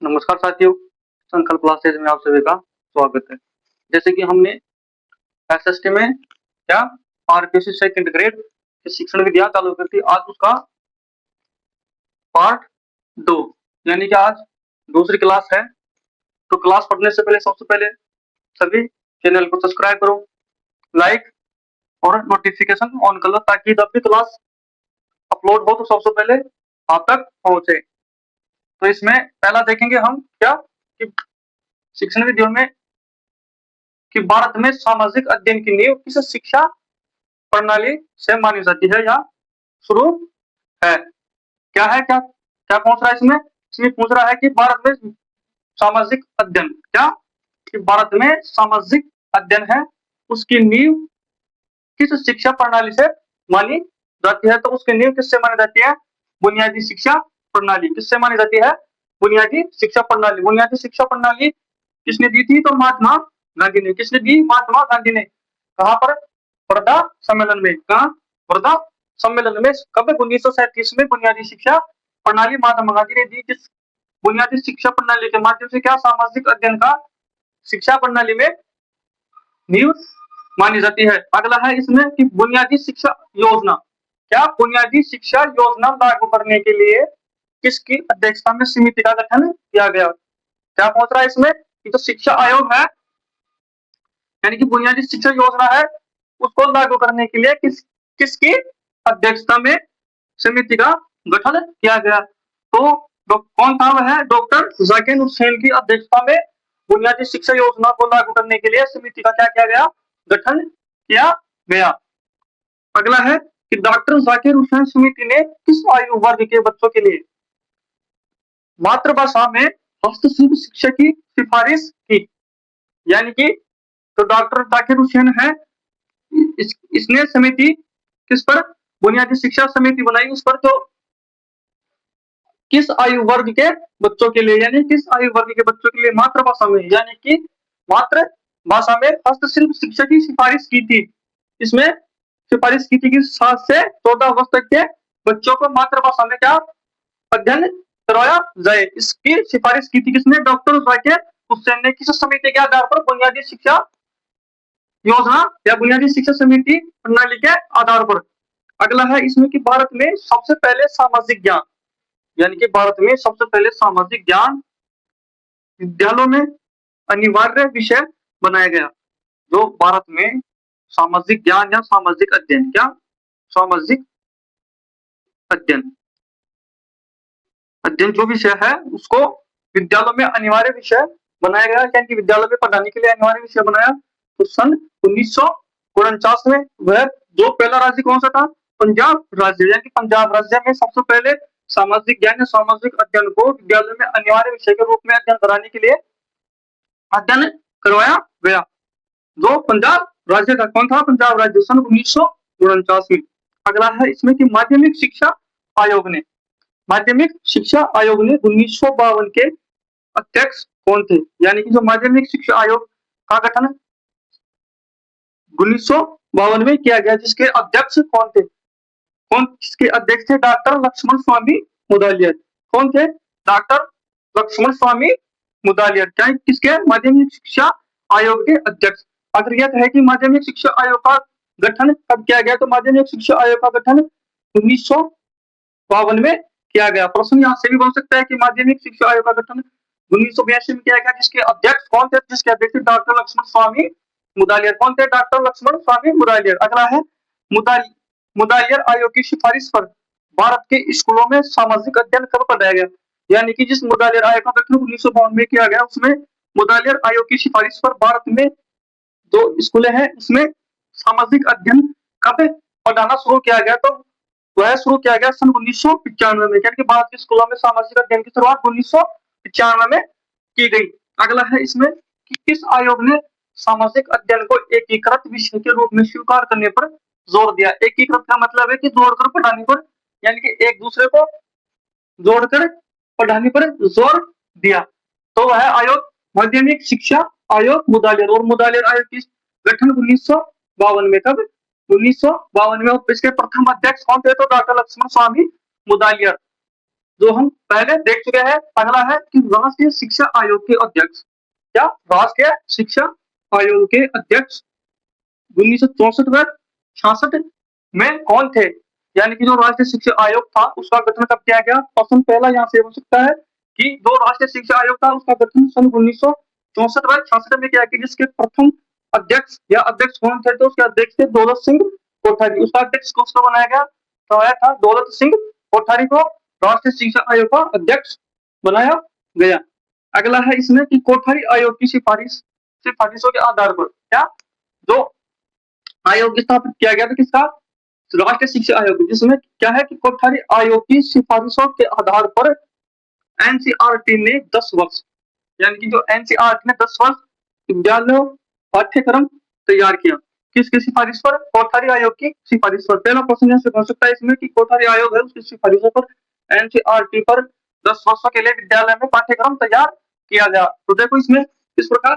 नमस्कार साथियों, संकल्प क्लासेज में आप सभी का स्वागत है। जैसे कि हमने एसएसटी में क्या आरपीसी सेकंड ग्रेड की शिक्षण विधियां चालू कर थी, आज उसका पार्ट 2 यानी कि आज दूसरी क्लास है। तो क्लास पढ़ने से पहले सबसे पहले सभी चैनल को सब्सक्राइब करो, लाइक और नोटिफिकेशन ऑन कर लो ताकि जब भी क्लास अपलोड हो तो सबसे पहले आप तक पहुंचे। तो इसमें पहला देखेंगे हम क्या कि शिक्षण विधियों में कि भारत में सामाजिक अध्ययन की नींव किस शिक्षा प्रणाली से मानी जाती है या शुरू है। क्या है, क्या क्या पूछ रहा है इसमें? इसमें पूछ रहा है कि भारत में सामाजिक अध्ययन क्या कि भारत में सामाजिक अध्ययन है उसकी नींव किस शिक्षा प्रणाली से मानी जाती है। तो उसकी नींव किससे मानी जाती है? बुनियादी शिक्षा प्रणाली। किससे मानी जाती है? बुनियादी शिक्षा प्रणाली। बुनियादी शिक्षा प्रणाली किसने दी थी? तो महात्मा गांधी ने। किसने दी? महात्मा गांधी ने। कहां पर? वर्धा सम्मेलन में। कहा? वर्धा सम्मेलन में। कब? 1937 में बुनियादी शिक्षा प्रणाली महात्मा गांधी ने दी। जिस बुनियादी शिक्षा प्रणाली के माध्यम से क्या सामाजिक अध्ययन का शिक्षा प्रणाली में नींव मानी जाती है। अगला है इसमें कि बुनियादी शिक्षा योजना। क्या बुनियादी शिक्षा योजना लागू करने के लिए किसकी अध्यक्षता में समिति का गठन किया गया? क्या पहुंच रहा है इसमें कि जो शिक्षा आयोग है यानी कि बुनियादी शिक्षा योजना है उसको लागू करने के लिए किसकी अध्यक्षता में समिति का गठन किया गया? तो कौन था? वह है डॉक्टर जाकिर हुसैन की अध्यक्षता में बुनियादी शिक्षा योजना को लागू करने के लिए समिति का क्या किया गया? गठन किया गया। अगला है कि डॉक्टर जाकिर हुसैन समिति ने किस आयु वर्ग के बच्चों के लिए मातृभाषा में हस्तशिल्प शिक्षा की सिफारिश की? यानी कि तो डॉक्टर जाकिर हुसैन है इसने समिति किस पर बुनियादी शिक्षा समिति बनाई, उस पर तो किस आयु वर्ग के बच्चों के लिए यानी किस आयु वर्ग के बच्चों के लिए मातृभाषा में यानी कि मातृभाषा में हस्तशिल्प शिक्षा की सिफारिश की थी। इसमें सिफारिश की थी कि 7 से 14 वर्ष तक के बच्चों को मातृभाषा में क्या अध्ययन करवाया जाए। इसकी सिफारिश की थी किसने? डॉक्टर जाकिर हुसैन ने। किस समिति के आधार पर? बुनियादी शिक्षा योजना या बुनियादी शिक्षा समिति प्रणाली के आधार पर। अगला है इसमें कि भारत में सबसे पहले सामाजिक ज्ञान यानी कि भारत में सबसे पहले सामाजिक ज्ञान विद्यालयों में अनिवार्य विषय बनाया गया। जो भारत में सामाजिक ज्ञान या सामाजिक अध्ययन क्या सामाजिक अध्ययन अध्ययन जो विषय है उसको विद्यालयों में अनिवार्य विषय बनाया गया यानी कि विद्यालय में पढ़ाने के लिए अनिवार्य विषय बनाया। तो सन 1949 में वह जो पहला राज्य कौन सा था? पंजाब राज्य। यानी कि पंजाब राज्य में सबसे पहले सामाजिक ज्ञान या सामाजिक अध्ययन को विद्यालय में अनिवार्य विषय के रूप में अध्ययन कराने के लिए अध्ययन करवाया गया। जो पंजाब राज्य था कौन था? पंजाब राज्य सन 1949 में। अगला है इसमें कि माध्यमिक शिक्षा आयोग ने 1952 के अध्यक्ष कौन थे? यानी कि जो माध्यमिक शिक्षा आयोग का गठन 1952 में किया गया जिसके अध्यक्ष कौन थे? किसके अध्यक्ष थे? डॉक्टर लक्ष्मण स्वामी मुदालियर। कौन थे? डॉक्टर लक्ष्मण स्वामी मुदालियर। क्या किसके? माध्यमिक शिक्षा आयोग के अध्यक्ष। अगर यह है कि माध्यमिक शिक्षा आयोग का गठन कब किया गया तो माध्यमिक शिक्षा आयोग का गठन 1952 में किया गया। प्रश्न यहाँ से भी बन सकता है कि माध्यमिक शिक्षा आयोग का गठन 1982 में किया गया जिसके अध्यक्ष कौन थे? जिसके अध्यक्ष डॉक्टर लक्ष्मण स्वामी मुदालियर। कौन थे? डॉक्टर लक्ष्मण स्वामी मुदालियर। अगला है मुदालियर आयोग की सिफारिश पर भारत के स्कूलों में सामाजिक अध्ययन कब पढ़ाया गया? यानी कि जिस मुदालियर आयोग का गठन 1952 में किया गया उसमें मुदालियर आयोग की सिफारिश पर भारत में जो स्कूलें हैं उसमें सामाजिक अध्ययन कब पढ़ाना शुरू किया गया? तो वह शुरू किया गया सन 1995 में। यानी कि भारत के स्कूलों में सामाजिक अध्ययन की शुरुआत 1995 में की गई। अगला है इसमें कि किस आयोग ने सामाजिक अध्ययन को एकीकृत विषय के रूप में स्वीकार करने पर जोर दिया? एकीकृत का मतलब है कि जोड़कर पढ़ाने पर यानी कि एक दूसरे को जोड़कर पढ़ाने पर जोर दिया। तो वह आयोग माध्यमिक शिक्षा आयोग मुदालियर। और मुदालियर आयोग की गठन 1952 में। कब? 1952 में। इसके प्रथम अध्यक्ष कौन थे? तो डॉक्टर लक्ष्मण स्वामी मुदालियर। जो हम पहले देख चुके हैं। अगला है कि राष्ट्रीय शिक्षा आयोग के अध्यक्ष, क्या राष्ट्रीय शिक्षा आयोग के अध्यक्ष 1964 व 66 में कौन थे? यानी कि जो राष्ट्रीय शिक्षा आयोग था उसका गठन कब किया गया? ऑप्शन पहला यहाँ से हो सकता है कि जो राष्ट्रीय शिक्षा आयोग था उसका गठन सन 1964 व 66 में किया गया, जिसके प्रथम अध्यक्ष या अध्यक्ष कौन थे? तो उसके अध्यक्ष थे दौलत सिंह कोठारी। उसका अध्यक्ष किसको बनाया गया? तो आया था दौलत सिंह कोठारी को राष्ट्रीय शिक्षा आयोग का अध्यक्ष बनाया गया। अगला है इसमें कि कोठारी आयोग की सिफारिशों के आधार पर, क्या जो आयोग स्थापित किया गया था किसका? राष्ट्रीय शिक्षा आयोग, जिसमें क्या है कि कोठारी आयोग की सिफारिशों के आधार पर एनसीईआरटी ने 10 वर्ष, यानी कि जो एनसीईआरटी ने 10 वर्ष विद्यालय पाठ्यक्रम तैयार किया। किसकी सिफारिश पर? कोठारी आयोग की सिफारिश पर। पहला प्रश्न यहां से बन सकता है इसमें कि कोठारी आयोग है उसकी सिफारिशों पर एनसीईआरटी पर 10 वर्षों के लिए विद्यालय में पाठ्यक्रम तैयार किया गया। तो देखो इसमें इस प्रकार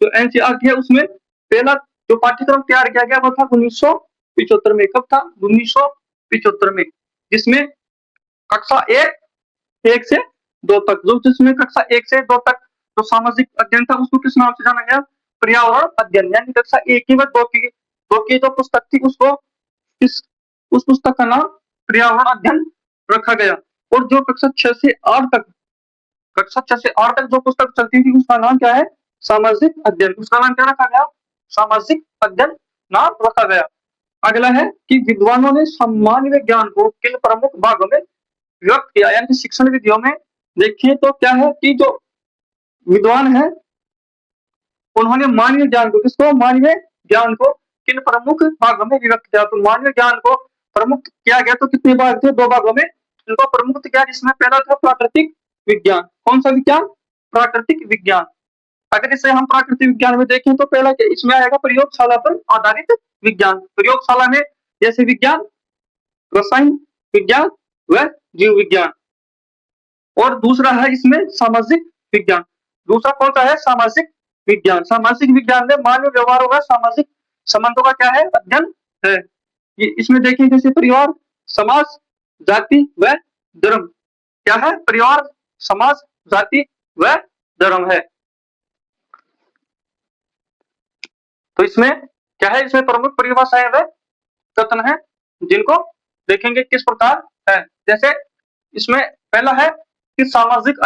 जो एनसीईआरटी है उसमें पहला जो पाठ्यक्रम तैयार किया गया वो था 1975 में। कब था? 1975 में, जिसमें कक्षा एक से 2 तक, जो जिसमें कक्षा 1 से 2 तक जो सामाजिक अध्ययन था उसको किस नाम से जाना गया? पर्यावरण अध्ययन। यानी कक्षा 1 की व 2 की जो पुस्तक थी उसको उस पुस्तक का नाम पर्यावरण अध्ययन रखा गया। और जो कक्षा 6 से 8 तक जो पुस्तक चलती थी उसका नाम क्या है? सामाजिक अध्ययन। उसका नाम क्या रखा गया? सामाजिक अध्ययन नाम रखा गया। अगला है कि विद्वानों ने सामान्य ज्ञान को किन प्रमुख भागों में व्यक्त किया? यानी कि शिक्षण विधियों में देखिए तो क्या है कि जो विद्वान है उन्होंने मानवीय ज्ञान को, किसको? मानवीय ज्ञान को किन प्रमुख भागों में विभक्त किया? तो मानवीय ज्ञान को प्रमुख किया गया तो कितने भाग थे? 2 भागों में इनको प्रमुख किया, जिसमें पहला था प्राकृतिक विज्ञान। कौन सा विज्ञान? प्राकृतिक विज्ञान। अगर इसे हम प्राकृतिक विज्ञान में देखें तो पहला इसमें आएगा प्रयोगशाला पर आधारित विज्ञान। प्रयोगशाला में जैसे विज्ञान, रसायन विज्ञान व जीव विज्ञान। और दूसरा है इसमें सामाजिक विज्ञान। दूसरा कौन सा है? सामाजिक विज्ञान। सामाजिक विज्ञान में मानव व्यवहारों का सामाजिक संबंधों का क्या है? अध्ययन है। ये इसमें देखिए जैसे परिवार, समाज, जाति व धर्म। क्या है? परिवार, समाज, जाति व धर्म है। तो इसमें क्या है? इसमें प्रमुख परिभाषाएं व कथन है जिनको देखेंगे किस प्रकार है। जैसे इसमें पहला है कि सामाजिक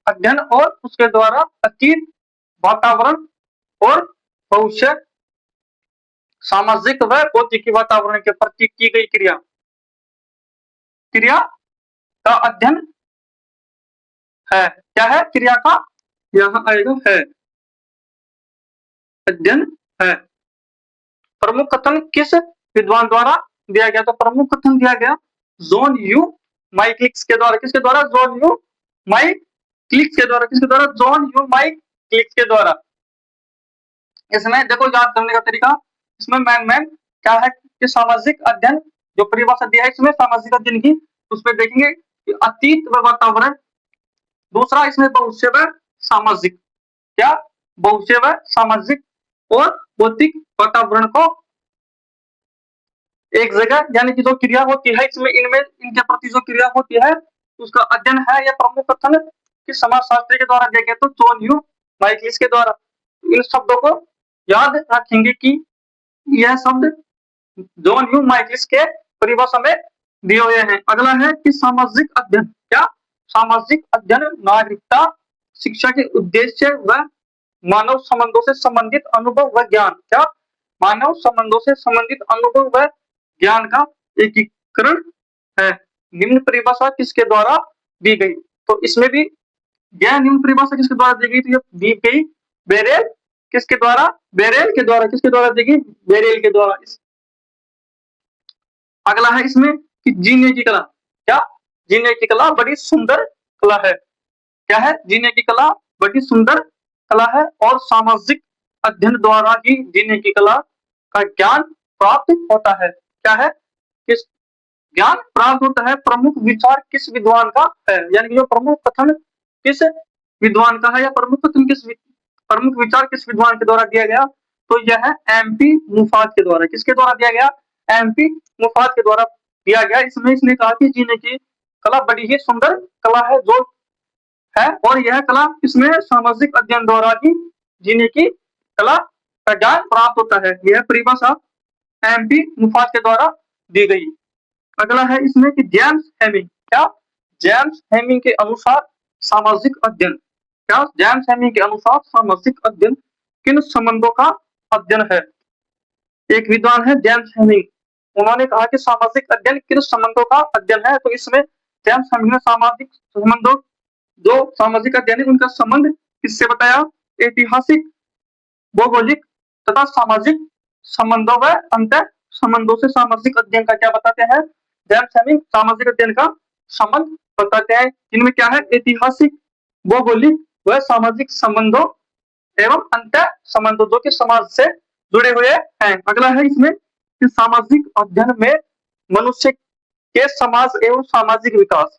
अध्ययन और उसके द्वारा अतीत, वातावरण और भविष्य, सामाजिक व भौतिक वातावरण के प्रति की गई क्रिया का अध्ययन है। क्या है? क्रिया का यहां आएगा है, अध्ययन है। प्रमुख कथन किस विद्वान द्वारा दिया गया? तो प्रमुख कथन दिया गया जॉन यू माइक्लिक्स के द्वारा। किसके द्वारा? जॉन यू माइक्लिक्स के द्वारा। किसके द्वारा? जॉन यू माइक्लिक्स के द्वारा। इसमें देखो याद करने का तरीका, इसमें मैन क्या है कि सामाजिक अध्ययन जो परिभाषा दिया है इसमें सामाजिक अध्ययन की, उसमें देखेंगे कि अतीत व वातावरण। दूसरा इसमें भविष्य व सामाजिक, क्या? भविष्य व सामाजिक और भौतिक वातावरण को एक जगह, यानी कि जो क्रिया होती है इसमें इनमें इनके प्रति जो क्रिया होती है उसका अध्ययन है। या प्रमुख कथन कि समाजशास्त्री के द्वारा दिया गया तो जॉन यू माइक्लिस के द्वारा। इन शब्दों को याद रखेंगे कि यह शब्द जॉन यू माइक्लिस के परिभाषा में दिए हुए हैं। अगला है कि सामाजिक अध्ययन, क्या? सामाजिक अध्ययन नागरिकता शिक्षा के उद्देश्य व मानव संबंधों से संबंधित अनुभव व ज्ञान, क्या? मानव संबंधों से संबंधित अनुभव व ज्ञान का एकीकरण है। निम्न परिभाषा किसके द्वारा दी गई? तो इसमें भी यह निम्न परिभाषा किसके द्वारा दी गई? तो यह दी गई बेरेल किसके द्वारा? बेरेल के द्वारा। किसके द्वारा दी गई? बेरेल के द्वारा। अगला है इसमें कि जीने की कला, क्या? जीने की कला बड़ी सुंदर कला है। क्या है? जीने की कला बड़ी सुंदर कला है और सामाजिक अध्ययन द्वारा ही जीने की कला का ज्ञान प्राप्त होता है। क्या है? किस ज्ञान प्राप्त होता है? प्रमुख विचार किस विद्वान का है? यानी कि जो प्रमुख कथन किस विद्वान का है या प्रमुख कथन प्रमुख विचार किस विद्वान के द्वारा दिया गया? तो यह है एमपी मुफात के द्वारा। किसके द्वारा दिया गया? एमपी मुफात के द्वारा दिया गया। इसमें इसने कहा कि जीने की कला बड़ी ही सुंदर कला है जो है, और यह कला इसमें सामाजिक अध्ययन द्वारा ही जीने की कला का ज्ञान प्राप्त होता है। यह परिभाषा एमपी मुफात के द्वारा दी गई। अगला है इसमें कि जेम्स हेमिंग, क्या जेम्स हेमिंग के अनुसार सामाजिक अध्ययन, क्या जेम्स हेमिंग के अनुसार सामाजिक अध्ययन किन संबंधों का अध्ययन है। एक विद्वान है जेम्स हेमिंग, उन्होंने कहा कि सामाजिक अध्ययन किन संबंधों का अध्ययन है। तो इसमें जेम्स हेमिंग ने सामाजिक संबंधों, जो सामाजिक अध्ययन है उनका संबंध किससे बताया, ऐतिहासिक, भौगोलिक तथा सामाजिक संबंधों व अंतर संबंधों से सामाजिक अध्ययन का क्या बताते हैं, जेम्स हेमिंग सामाजिक अध्ययन का संबंध बताते हैं। इनमें क्या है, ऐतिहासिक, भौगोलिक व सामाजिक संबंधों एवं अंतर संबंधों जो कि समाज से जुड़े हुए हैं। अगला है इसमें कि सामाजिक अध्ययन में मनुष्य के समाज एवं सामाजिक विकास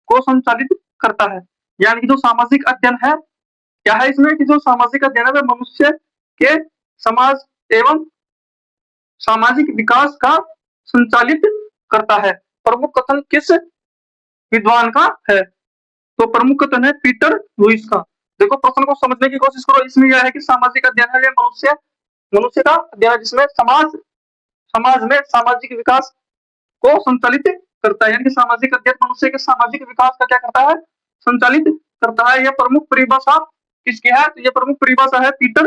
को संचालित करता है। यानी कि जो सामाजिक अध्ययन है, क्या है इसमें कि जो सामाजिक अध्ययन है वह मनुष्य के समाज एवं सामाजिक विकास का संचालित करता है। प्रमुख कथन किस विद्वान का है, तो प्रमुख कथन है पीटर लुईस का। देखो प्रश्न को समझने की कोशिश करो। इसमें यह है कि सामाजिक अध्ययन है मनुष्य का अध्ययन है जिसमें समाज में सामाजिक विकास को संचालित करता है। यानी कि सामाजिक अध्ययन मनुष्य के सामाजिक विकास का क्या करता है, संचालित करता है। यह प्रमुख परिभाषा किसकी है, तो यह प्रमुख परिभाषा है पीटर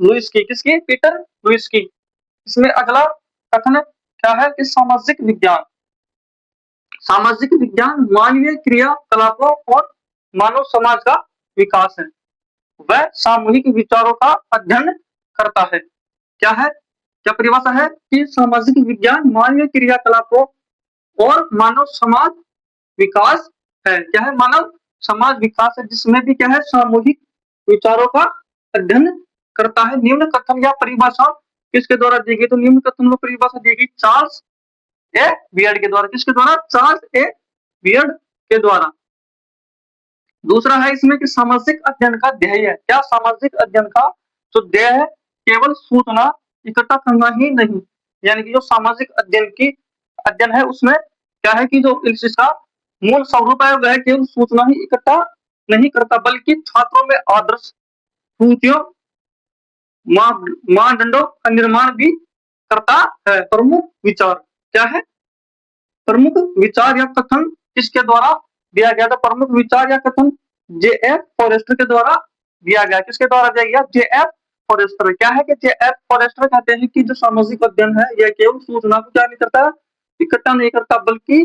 लुईस की। किसकी, पीटर लुईस की। इसमें अगला कथन क्या है कि सामाजिक विज्ञान मानवीय क्रियाकलापों और मानव समाज का विकास है, वह सामूहिक विचारों का अध्ययन करता है। क्या है, क्या परिभाषा है कि सामाजिक विज्ञान मानवीय क्रियाकलापों और मानव समाज विकास है। क्या है, मानव समाज विकास है जिसमें भी क्या है, सामूहिक विचारों का अध्ययन करता है। निम्न कथन या परिभाषा किसके द्वारा दी गई, तो निम्न कथन और परिभाषा दी गई चार्ल्स ए बियर्ड के द्वारा। किसके द्वारा, चार्ल्स ए बियर्ड के द्वारा। दूसरा है इसमें कि सामाजिक अध्ययन का ध्येय है। क्या सामाजिक अध्ययन का जो ध्येय है केवल सूचना इकट्ठा करना ही नहीं, यानी कि जो सामाजिक अध्ययन है उसमें क्या है कि जो इसका मूल स्वरूप है वह केवल सूचना ही इकट्ठा नहीं करता बल्कि छात्रों में आदर्श सूचियों मानदंडों का निर्माण भी करता है। प्रमुख विचार क्या है, प्रमुख विचार या कथन किसके द्वारा दिया गया था, प्रमुख विचार या कथन जे.एफ. फॉरेस्टर के द्वारा दिया गया। किसके द्वारा दिया गया, जे.एफ. फॉरेस्टर। क्या है कि जे.एफ. फॉरेस्टर कहते हैं कि जो सामाजिक अध्ययन है यह केवल सूचना को क्या नहीं करता, इकट्ठा नहीं करता, बल्कि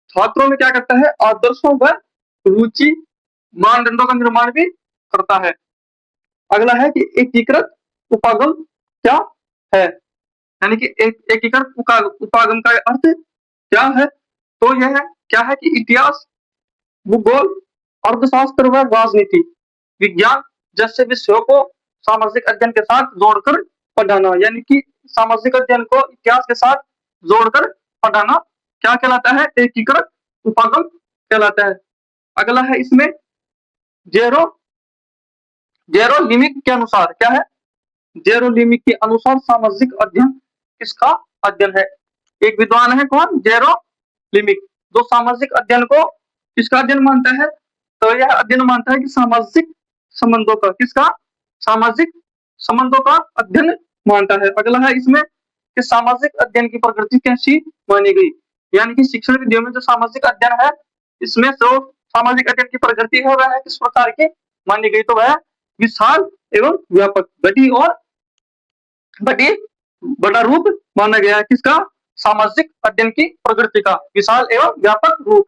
छात्रों में क्या करता है, आदर्शों व रुचि मानदंडों का निर्माण भी करता है। अगला है कि एकीकृत उपागम क्या है, यानी कि एकीकृत उपागम का अर्थ क्या है, तो यह क्या है कि इतिहास, भूगोल, अर्थशास्त्र व राजनीति विज्ञान जैसे विषयों को सामाजिक अध्ययन के साथ जोड़कर पढ़ाना। यानी कि सामाजिक अध्ययन को इतिहास के साथ जोड़कर पढ़ाना क्या कहलाता है, एकीकृत उपागम कहलाता है। अगला है इसमें जेरोलिमिक के अनुसार क्या है, जेरोलिमिक के अनुसार सामाजिक अध्ययन किसका अध्ययन है। एक विद्वान है कौन, जेरोलिमिक, जो सामाजिक अध्ययन को किसका अध्ययन मानता है, तो यह अध्ययन मानता है कि सामाजिक संबंधों का, किसका, सामाजिक संबंधों का अध्ययन मानता है। अगला है इसमें कि सामाजिक अध्ययन की प्रकृति कैसी मानी गई, यानी कि शिक्षण विधियों में जो सामाजिक अध्ययन है इसमें जो सामाजिक अध्ययन की प्रकृति है वह किस प्रकार की मानी गई, तो वह विशाल एवं व्यापक, बड़ा रूप माना गया है। किसका, सामाजिक अध्ययन की प्रकृति का विशाल एवं व्यापक रूप।